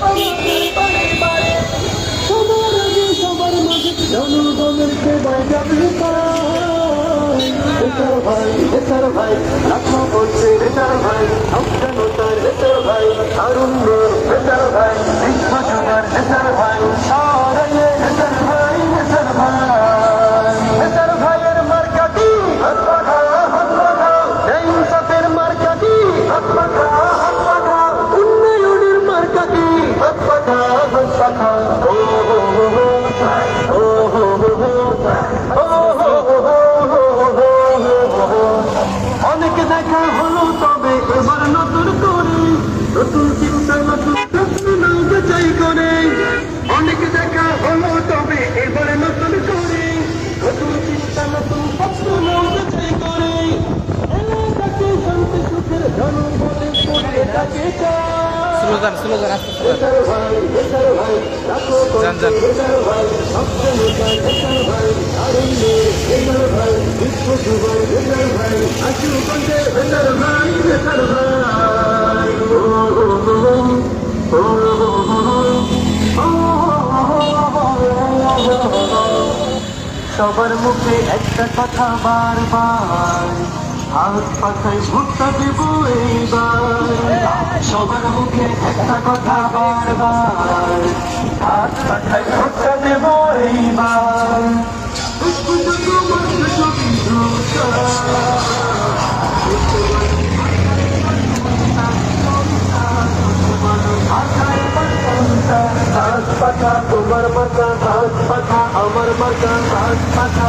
আমাদের বাড়ি বাড়ি সবার আগে সবার মাঝে জনগণের সেবায় যাবে পাই। নেতার ভাই নেতার ভাই লাখো বলছে নেতার ভাই অজ্ঞানতার নেতার ভাই তারুণ্যের নেতার ভাই বিশ্ব যুগের নেতার ভাই সারাইয়ে নেতার ভাই নেতার ভাই নেতার ভাইয়ের মার্কাটি হাত পাখা ইনসাফের মার্কাটি হাত পাখা উন্নয়নের মার্কাটি হাত পাখা ও হো হো হো ও হো হো হো ও হো হো হো। অনেক দেখা হলো তবে এবার নতুন করে নতুন চিন্তা নতুন স্বপ্ন নৌকা চাই করে। অনেক দেখা হলো তবে এবার নতুন করে নতুন চিন্তা নতুন স্বপ্ন নৌকা চাই করে। এলাকাকে শান্তি সুখের জনগণে করে থাকে স্লোগান স্লোগান আসতে নেতার ভাই নেতার ভাই লাখো যান, যান। নেতার ভাই সবচেয়ে নেতার ভাই তারুণ্যের নেতার ভাই বিশ্ব যুগের নেতার ভাই আশুগঞ্জের নেতার ভাই নেতার ভাই ও হো হো ও হো হো। সবার মুখে একটা কথা বারবার হাত পাখায় ভোটটা দেবো এইবার। সবার মুখে একটা কথা বারবার হাত পাখায় ভোটটা দেবো এইবার। হাত পাখা তোমার মার্কা হাত পাখা আমার মার্কা হাত পাখা